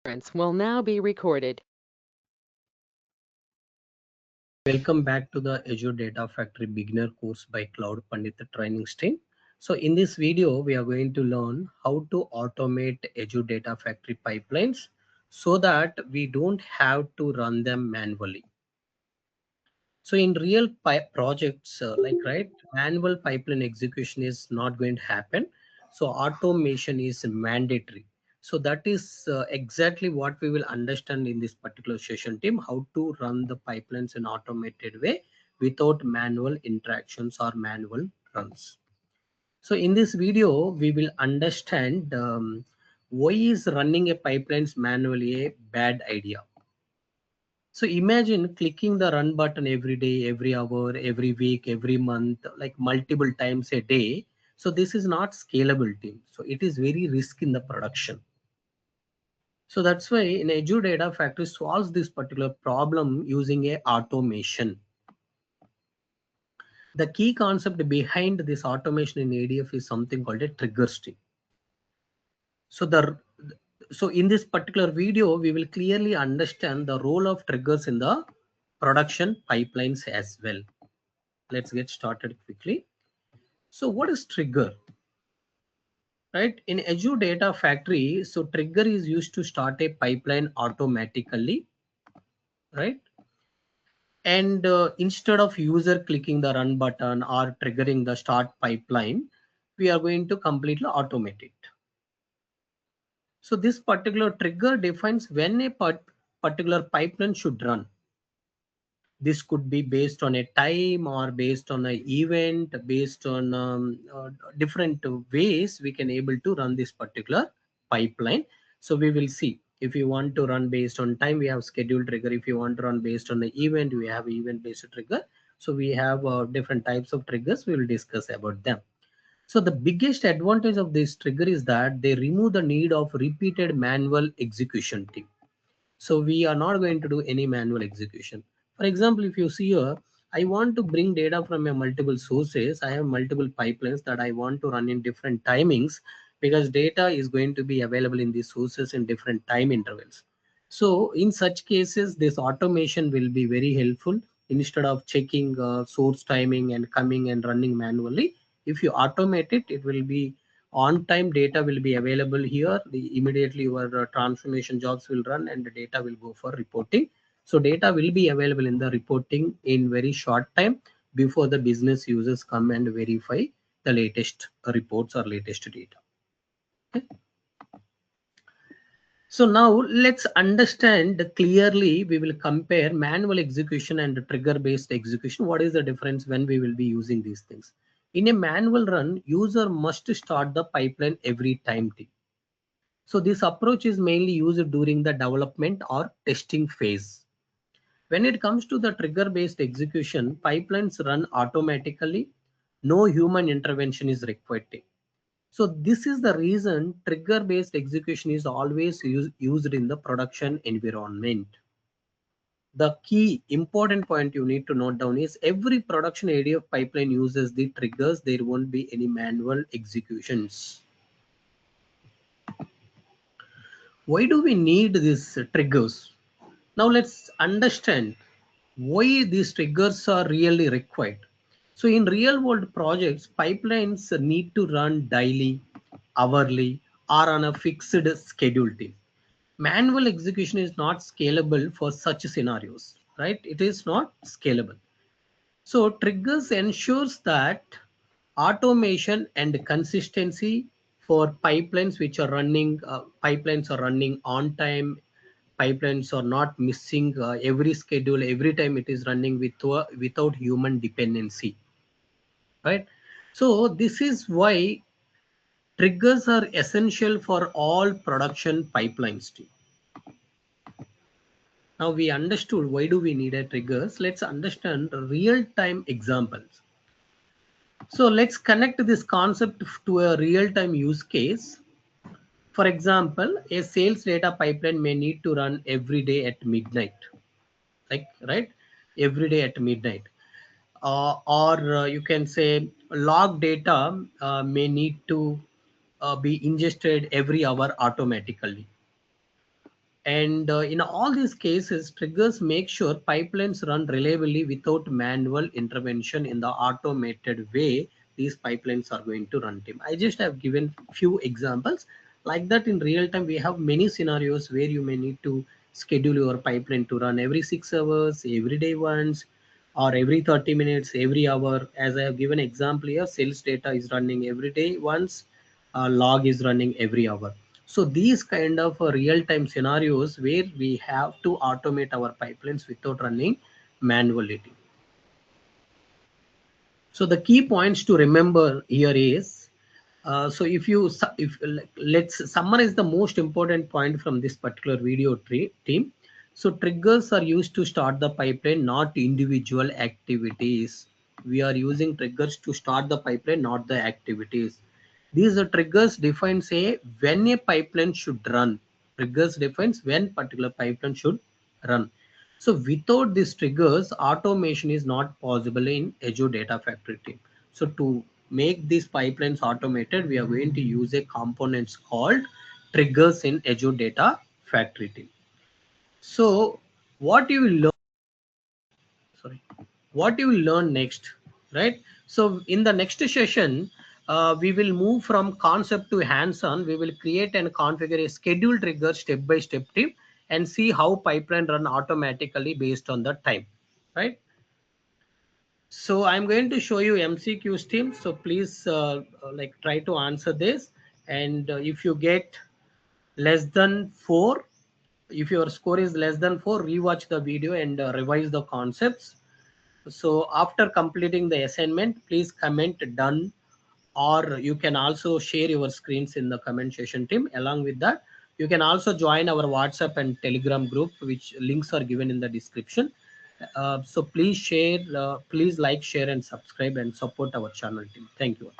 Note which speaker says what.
Speaker 1: Conference will now be recorded.
Speaker 2: Welcome back to the Azure Data Factory beginner course by Cloudpandith training stream. So in this video, we are going to learn how to automate Azure Data Factory pipelines so that we don't have to run them manually. So in real projects, manual pipeline execution is not going to happen. So automation is mandatory. So that is exactly what we will understand in this particular session team, how to run the pipelines in automated way without manual interactions or manual runs. So in this video, we will understand why is running a pipelines manually a bad idea. So imagine clicking the run button every day, every hour, every week, every month, like multiple times a day. So this is not scalable team. So it is very risk in the production. So that's why in Azure Data Factory solves this particular problem using a automation. The key concept behind this automation in ADF is something called a trigger stream. So in this particular video, we will clearly understand the role of triggers in the production pipelines as well. Let's get started quickly. So what is trigger? Right, in Azure Data Factory, so trigger is used to start a pipeline automatically, right? And instead of user clicking the run button or triggering the start pipeline, we are going to completely automate it. So this particular trigger defines when a particular pipeline should run. This could be based on a time or based on an event, based on different ways we can able to run this particular pipeline. So we will see, if you want to run based on time, we have scheduled trigger. If you want to run based on the event, we have event based trigger. So we have different types of triggers. We will discuss about them. So the biggest advantage of this trigger is that they remove the need of repeated manual execution team. So we are not going to do any manual execution. For example, if you see here, I want to bring data from a multiple sources. I have multiple pipelines that I want to run in different timings because data is going to be available in these sources in different time intervals. So in such cases, this automation will be very helpful. Instead of checking source timing and coming and running manually, if you automate it, it will be on time. Data will be available here. Immediately your transformation jobs will run and the data will go for reporting. So data will be available in the reporting in very short time before the business users come and verify the latest reports or latest data. Okay. So now let's understand clearly. We will compare manual execution and trigger based execution. What is the difference when we will be using these things? In a manual run, user must start the pipeline every time t. So this approach is mainly used during the development or testing phase. When it comes to the trigger based execution, pipelines run automatically. No human intervention is required. So this is the reason trigger based execution is always used in the production environment. The key important point you need to note down is every production ADF pipeline uses the triggers. There won't be any manual executions. Why do we need these triggers? Now let's understand why these triggers are really required. So in real world projects, pipelines need to run daily, hourly, or on a fixed schedule team. Manual execution is not scalable for such scenarios, right? It is not scalable. So triggers ensures that automation and consistency for pipelines are running on time. Pipelines are not missing every schedule every time it is running without human dependency, right? So this is why triggers are essential for all production pipelines too. Now we understood why do we need a triggers. Let's understand real-time examples. So let's connect this concept to a real-time use case. For example, a sales data pipeline may need to run every day at midnight, like right, every day at midnight. Or you can say log data may need to be ingested every hour automatically. And in all these cases, triggers make sure pipelines run reliably without manual intervention. In the automated way, these pipelines are going to run team. I just have given few examples like that. In real time, we have many scenarios where you may need to schedule your pipeline to run every 6 hours, every day once, or every 30 minutes, every hour. As I have given example here, sales data is running every day once, log is running every hour. So these kind of real-time scenarios where we have to automate our pipelines without running manually. So the key points to remember here is, so if let's summarize the most important point from this particular video team. So triggers are used to start the pipeline, not individual activities. We are using triggers to start the pipeline, not the activities. These are triggers define say when a pipeline should run. Triggers defines when particular pipeline should run. So without these triggers, automation is not possible in Azure Data Factory team. So to make these pipelines automated, we are going to use a components called triggers in Azure Data Factory team. So what you will learn, sorry, what you will learn next, right? So in the next session, we will move from concept to hands-on. We will create and configure a schedule trigger step-by-step team and see how pipeline run automatically based on the time, right? So I'm going to show you MCQs team. So please like try to answer this. And if you get less than 4, if your score is less than 4, rewatch the video and revise the concepts. So after completing the assignment, please comment done, or you can also share your screens in the comment section team. Along with that, you can also join our WhatsApp and Telegram group, which links are given in the description. So please share, please like, share and subscribe and support our channel team. Thank you.